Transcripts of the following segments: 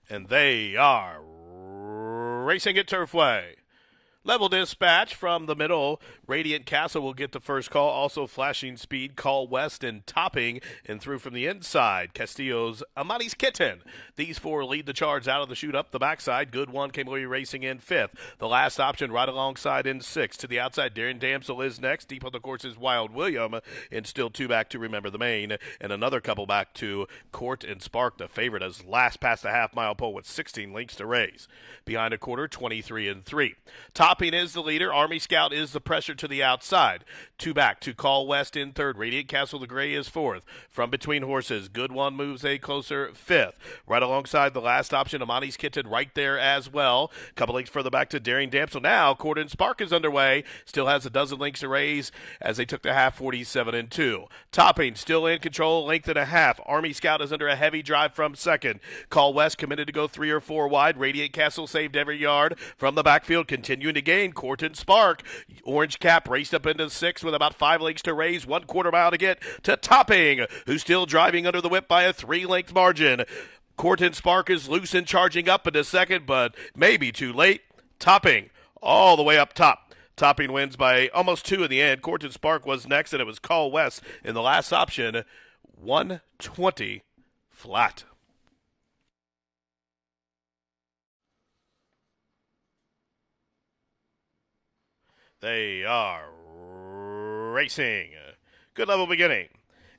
And they are racing at Turfway. Level dispatch from the middle. Radiant Castle will get the first call. Also flashing speed. Call west and topping and through from the inside. Castillo's Amani's Kitten. These four lead the charge out of the chute up the backside. Good one came away racing in fifth. The last option right alongside in sixth. To the outside, Darren Damsel is next. Deep on the course is Wild William. And still two back to Remember the Main. And another couple back to Court and Spark, the favorite, as last past the half-mile pole with 16 lengths to race. Behind a quarter, 23 and 3. Topping is the leader. Army Scout is the pressure to the outside. Two back to Call West in third. Radiant Castle the Gray is fourth. From between horses, Good One moves a closer fifth. Right alongside the last option, Amani's Kitten right there as well. Couple lengths further back to Daring Damsel. Now, Court and Spark is underway. Still has a dozen lengths to raise as they took the half, 47 and 2. Topping still in control, length and a half. Army Scout is under a heavy drive from second. Call West committed to go 3 or 4 wide. Radiant Castle saved every yard from the backfield, continuing to gain. Court and Spark. Orange Cap raced up into 6 with about 5 lengths to raise. 1/4 mile to get to Topping, who's still driving under the whip by a 3-length margin. Court and Spark is loose and charging up into second, but maybe too late. Topping all the way up top. Topping wins by almost 2 in the end. Court and Spark was next, and it was Call West in the last option. 120 flat. They are racing. Good level beginning.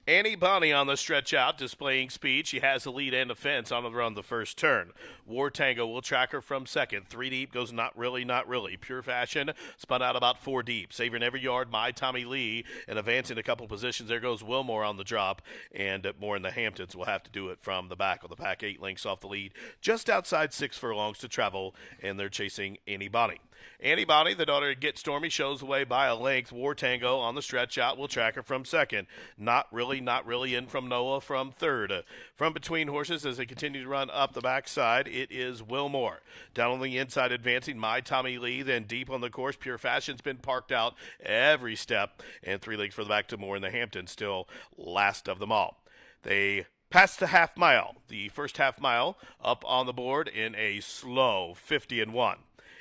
Annie Bonnie on the stretch out, displaying speed. She has the lead and the fence on the run the first turn. War Tango will track her from second. 3 deep goes not really, not really. Pure Fashion spun out about 4 deep. Savoring every yard, My Tommy Lee, and advancing a couple positions. There goes Wilmore on the drop, and more in the Hamptons will have to do it from the back of the pack. 8 lengths off the lead, just outside 6 furlongs to travel, and they're chasing Annie Bonnie. Annie Bonnie, the daughter of Get Stormy, shows the way by a length. War Tango on the stretch out will track her from second. Not really, not really in from Noah from third. From between horses as they continue to run up the backside, it is Wilmore. Down on the inside advancing, My Tommy Lee. Then deep on the course, Pure Fashion's been parked out every step. And 3 lengths for the back to Moore in the Hamptons, still last of them all. They past the half mile. The first half mile up on the board in a slow 50 and 1.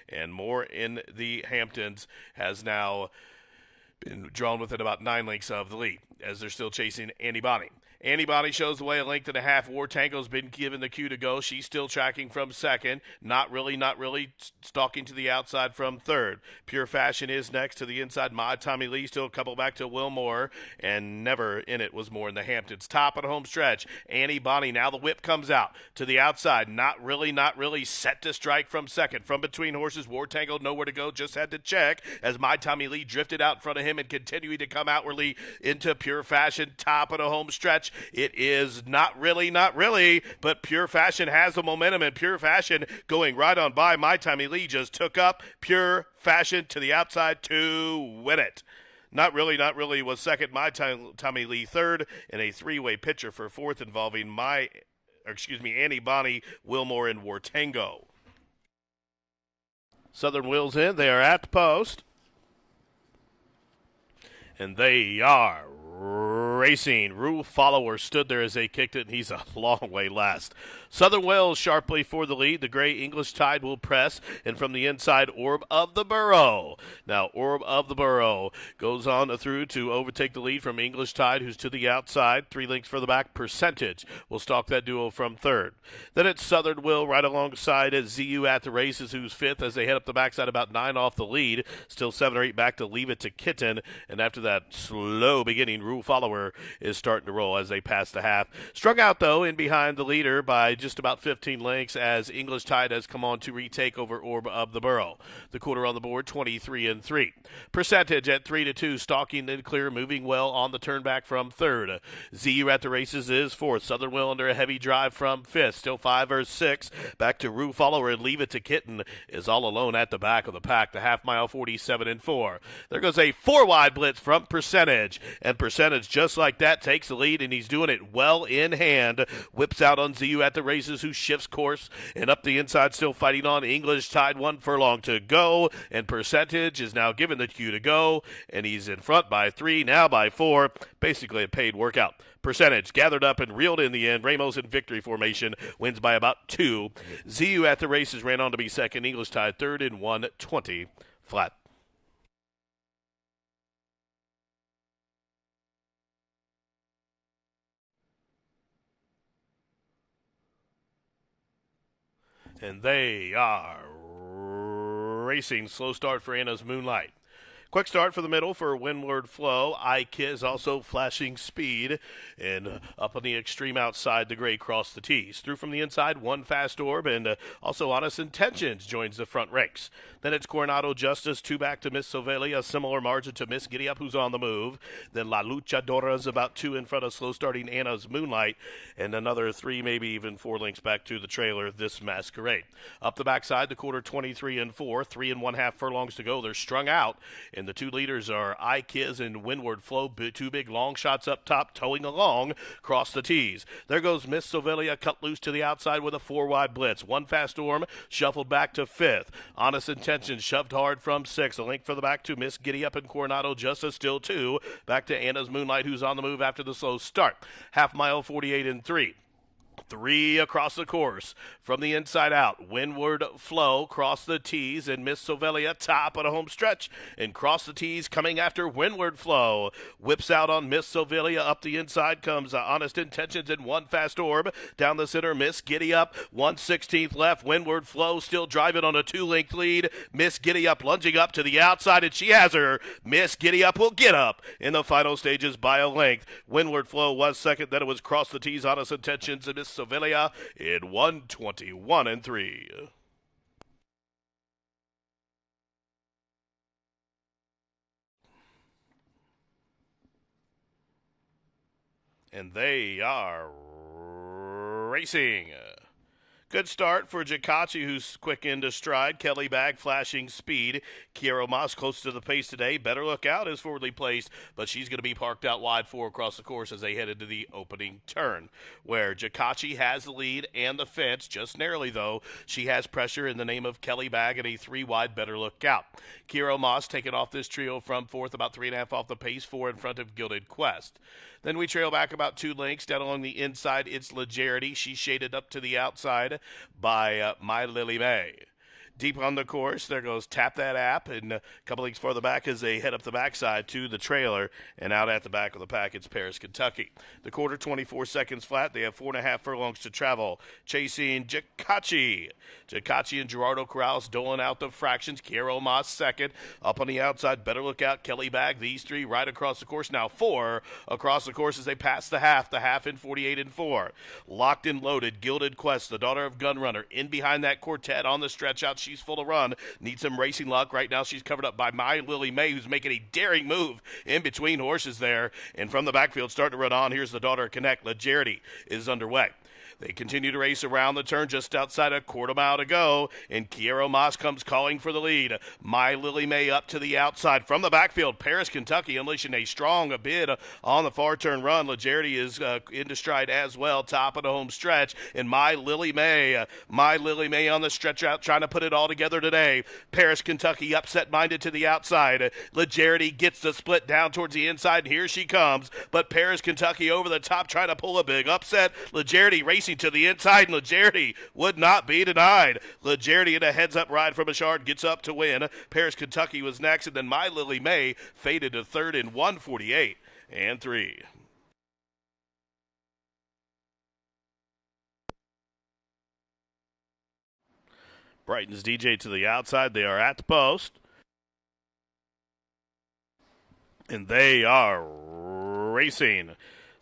And Moore in the Hamptons has now been drawn within about 9 lengths of the lead as they're still chasing Annie Bonnie. Annie Bonnie shows the way a length and a half. War Tango's been given the cue to go. She's still tracking from second. Not really, not really. Stalking to the outside from third. Pure Fashion is next to the inside. My Tommy Lee still a couple back to Wilmore. And never in it was More in the Hamptons. Top of the home stretch. Annie Bonnie. Now the whip comes out to the outside. Not really, not really. Set to strike from second. From between horses. War Tango nowhere to go. Just had to check as My Tommy Lee drifted out in front of him and continuing to come outwardly into Pure Fashion. Top of the home stretch. It is not really, not really, but Pure Fashion has the momentum, and Pure Fashion going right on by. My Tommy Lee just took up Pure Fashion to the outside to win it. Not really, not really was second. My Tommy Lee third, and a 3-way picture for fourth involving Annie Bonnie, Wilmore, and War Tango. Southern Wills in. They are at the post. And they are racing. Rule Follower stood there as they kicked it, and he's a long way last. Southern Wales sharply for the lead. The Gray English Tide will press, and from the inside, Orb of the Burrow. Now, Orb of the Burrow goes on through to overtake the lead from English Tide, who's to the outside. 3 lengths for the back. Percentage will stalk that duo from third. Then it's Southern Will right alongside as ZU at the races, who's fifth as they head up the backside, about 9 off the lead. Still 7 or 8 back to Leave It to Kitten, and after that slow beginning, Rule Follower is starting to roll as they pass the half. Strung out, though, in behind the leader by just about 15 lengths as English Tide has come on to retake over Orb of the Burrow. The quarter on the board, 23 and 3. Percentage at 3 to 2, stalking then clear, moving well on the turn back from third. ZU at the races is fourth. Southern Will under a heavy drive from fifth. Still 5 or 6. Back to Rue Follower and Leave It to Kitten is all alone at the back of the pack. The half mile, 47 and 4. There goes a 4 wide blitz from Percentage, and Percentage, just like that, takes the lead, and he's doing it well in hand. Whips out on ZU at the races, who shifts course, and up the inside, still fighting on. English tied 1 furlong to go, and Percentage is now given the cue to go, and he's in front by 3, now by 4. Basically a paid workout. Percentage gathered up and reeled in the end. Ramos in victory formation, wins by about 2. ZU at the races ran on to be second. English tied third in 1:20 flat. And they are racing. Slow start for Anna's Moonlight. Quick start for the middle for Windward Flow. Ikiz also flashing speed. And up on the extreme outside, the gray cross the tees. Through from the inside, One Fast Orb, and also Honest Intentions joins the front ranks. Then it's Coronado Justice, 2 back to Miss Sovelia, a similar margin to Miss Giddy Up, who's on the move. Then La Luchadora's about 2 in front of slow starting Anna's Moonlight, and another 3, maybe even 4 links back to the trailer, This Masquerade. Up the backside, the quarter 23 and 4, 3 1/2 furlongs to go. They're strung out, and the 2 leaders are Ikiz and Windward Flow, 2 big long shots up top, towing along, cross the tees. There goes Miss Sovelia, cut loose to the outside with a 4 wide blitz. One Fast Orm shuffled back to 5th. Honest Intentions shoved hard from 6. A link for the back to Miss Giddy Up and Coronado Justice, still 2. Back to Anna's Moonlight, who's on the move after the slow start. Half mile, 48 and 3. 3 across the course from the inside out. Windward Flow cross the tees, and Miss Sovelia top on a home stretch and cross the tees coming after Windward Flow. Whips out on Miss Sovelia. Up the inside comes Honest Intentions and One Fast Orb. Down the center, Miss Giddy Up. 1/16 left. Windward Flow still driving on a 2-length lead. Miss Giddy Up lunging up to the outside, and she has her. Miss Giddy Up will get up in the final stages by a length. Windward Flow was second. Then it was cross the tees, Honest Intentions, and Miss Sovelia in 1:21 and 3. And they are racing. Good start for Jakachi, who's quick into stride. Kelly Bag flashing speed. Kiera Moss close to the pace today. Better Look Out is forwardly placed, but she's going to be parked out wide 4 across the course as they head into the opening turn, where Jakachi has the lead and the fence. Just narrowly, though, she has pressure in the name of Kelly Bag and a 3 wide Better Look Out. Kiera Moss taking off this trio from 4th, about 3.5 off the pace, 4 in front of Gilded Quest. Then we trail back about 2 lengths. Down along the inside, it's Legerity. She's shaded up to the outside by My Lily May. Deep on the course, there goes Tap That App, and a couple leagues farther back as they head up the backside to the trailer, and out at the back of the pack, it's Paris, Kentucky. The quarter, 24 seconds flat. They have 4.5 furlongs to travel. Chasing Jakachi. Jakachi and Gerardo Corrales doling out the fractions. Kiero Moss second. Up on the outside, Better Look Out, Kelly Bag. These 3 right across the course. Now 4 across the course as they pass the half in 48 and 4. Locked and loaded, Gilded Quest, the daughter of Gunrunner, in behind that quartet on the stretch out. She's full of run. Needs some racing luck. Right now she's covered up by My Lily May, who's making a daring move in between horses there. And from the backfield, starting to run on. Here's the daughter of Connect. Legerity is underway. They continue to race around the turn just outside a quarter mile to go, and Kiero Moss comes calling for the lead. My Lily May up to the outside. From the backfield, Paris, Kentucky unleashing a strong bid on the far turn run. Legerity is into stride as well, top of the home stretch, and My Lily May on the stretch out trying to put it all together today. Paris, Kentucky upset-minded to the outside. Legerity gets the split down towards the inside, and here she comes, but Paris, Kentucky over the top trying to pull a big upset. Legerity racing to the inside, and Legerity would not be denied. Legerity in a heads-up ride from Ashard gets up to win. Paris, Kentucky was next, and then My Lily May faded to third in 1:48 and 3. Brighton's DJ to the outside. They are at the post, and they are racing.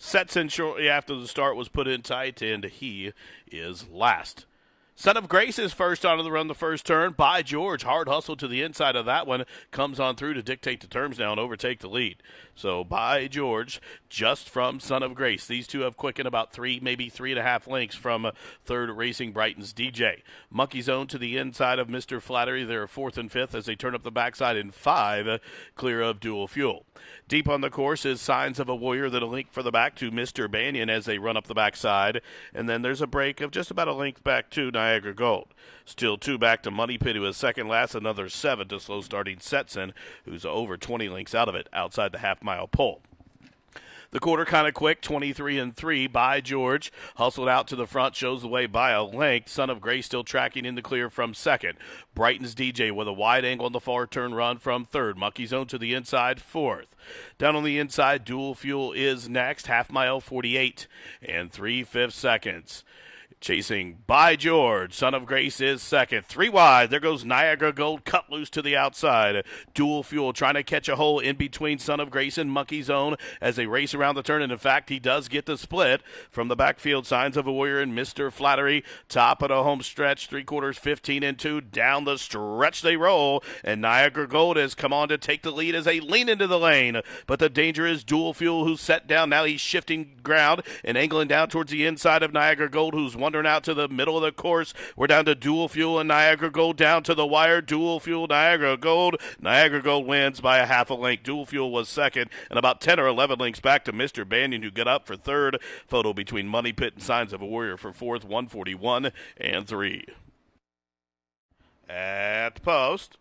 Sets in shortly after the start was put in tight, and he is last. Son of Grace is first onto the run the first turn. By George, hard hustle to the inside of that one. Comes on through to dictate the terms now and overtake the lead. So By George, just from Son of Grace. These two have quickened about maybe 3.5 lengths from third Racing Brighton's DJ. Monkey Zone to the inside of Mr. Flattery. They're fourth and fifth as they turn up the backside in 5, clear of Dual Fuel. Deep on the course is Signs of a Warrior that a link for the back to Mr. Banyan as they run up the backside. And then there's a break of just about a length back to Niagara Gold. Still 2 back to Money Pit, who is second last. Another 7 to slow starting Setson, who's over 20 lengths out of it outside the half-mile pole. The quarter kind of quick, 23 and 3. By George, hustled out to the front, shows the way by a length. Son of Grace still tracking in the clear from second. Brighton's DJ with a wide angle on the far turn run from third. Monkey Zone to the inside, fourth. Down on the inside, Dual Fuel is next, half mile 48 and 3/5 seconds. Chasing By George, Son of Grace is second. 3 wide. There goes Niagara Gold, cut loose to the outside. Dual Fuel trying to catch a hole in between Son of Grace and Monkey Zone as they race around the turn. And in fact, he does get the split from the backfield. Signs of a Warrior and Mr. Flattery. Top of the home stretch, 3/4, 15 and 2. Down the stretch they roll. And Niagara Gold has come on to take the lead as they lean into the lane. But the danger is Dual Fuel, who's set down. Now he's shifting ground and angling down towards the inside of Niagara Gold, who's wandering out to the middle of the course. We're down to Dual Fuel and Niagara Gold down to the wire. Dual Fuel, Niagara Gold. Niagara Gold wins by a half a length. Dual Fuel was second and about 10 or 11 lengths back to Mr. Banyan, who got up for third. Photo between Money Pit and Signs of a Warrior for fourth, 141 and 3. At the post.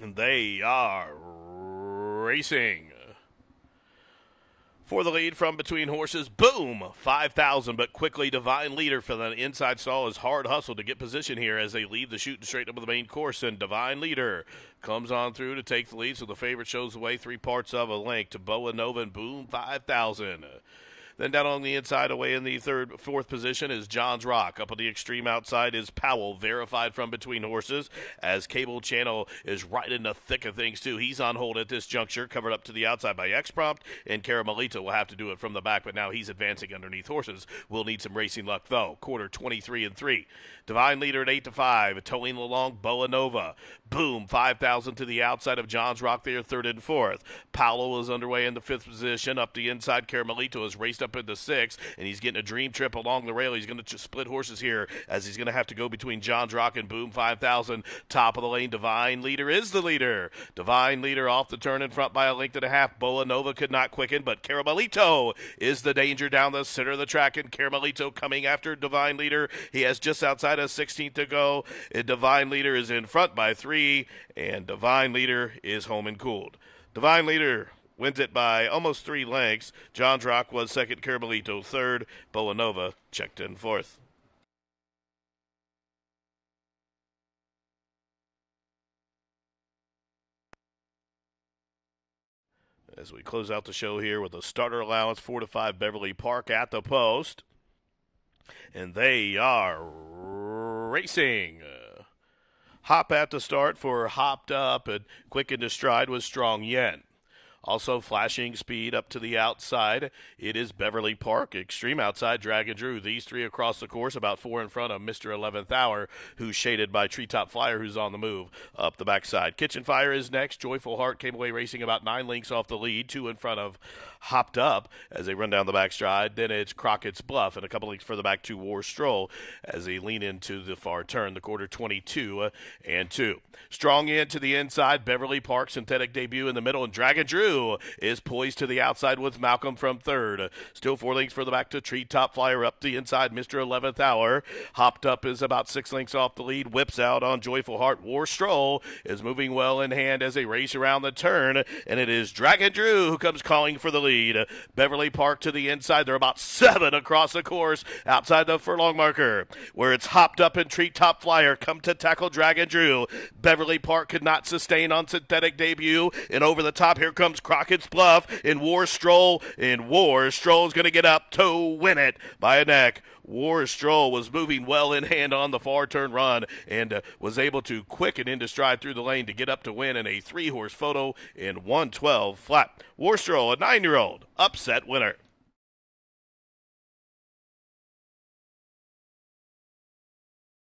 And they are racing. For the lead from between horses, boom, 5,000, but quickly Divine Leader for the inside stall is hard hustle to get position here as they leave the shooting straight up the main course, and Divine Leader comes on through to take the lead, so the favorite shows the way 3 parts of a length to Boa Nova and boom, 5,000. Then down on the inside, away in the fourth position is John's Rock. Up on the extreme outside is Powell, verified from between horses, as Cable Channel is right in the thick of things, too. He's on hold at this juncture, covered up to the outside by X-Prompt, and Caramelito will have to do it from the back, but now he's advancing underneath horses. We'll need some racing luck, though. Quarter 23 and 3. Divine Leader at 8-5, towing along Boa Nova. Boom, 5,000 to the outside of John's Rock there, third and fourth. Paolo is underway in the fifth position. Up the inside, Caramelito is raced up into sixth, and he's getting a dream trip along the rail. He's going to split horses here as he's going to have to go between John's Rock and Boom, 5,000. Top of the lane, Divine Leader is the leader. Divine Leader off the turn in front by a length and a half. Boa Nova could not quicken, but Caramelito is the danger down the center of the track, and Caramelito coming after Divine Leader. He has just outside of 16th to go. And Divine Leader is in front by 3, and Divine Leader is home and cooled. Divine Leader wins it by almost 3 lengths. John's Rock was second, Caramelito third, Boa Nova checked in fourth. As we close out the show here with a starter allowance, 4-5 Beverly Park at the post. And they are racing. Hop at the start for Hopped Up, and quick into stride was Strong Yen. Also flashing speed up to the outside, it is Beverly Park. Extreme outside, Dragon Drew. These 3 across the course, about 4 in front of Mr. 11th Hour, who's shaded by Treetop Flyer, who's on the move up the backside. Kitchen Fire is next. Joyful Heart came away racing about 9 lengths off the lead, 2 in front of Hopped Up as they run down the backstride. Then it's Crockett's Bluff, and a couple lengths further back to War Stroll as they lean into the far turn, the quarter 22 and 2. Strong in to the inside, Beverly Park synthetic debut in the middle, and Dragon Drew is poised to the outside with Malcolm from third. Still 4 lengths further back to Treetop Flyer up the inside, Mr. 11th Hour. Hopped Up is about 6 lengths off the lead, whips out on Joyful Heart. War Stroll is moving well in hand as they race around the turn, and it is Dragon Drew who comes calling for the lead. Beverly Park to the inside. They're about 7 across the course outside the furlong marker, where it's Hopped Up and Treetop Flyer come to tackle Dragon Drew. Beverly Park could not sustain on synthetic debut, and over the top here comes Crockett's Bluff in War Stroll, and War Stroll's going to get up to win it by a neck. War Stroll was moving well in hand on the far turn run and was able to quicken into stride through the lane to get up to win in a 3-horse photo in 112 flat. War Stroll, a 9-year-old, upset winner.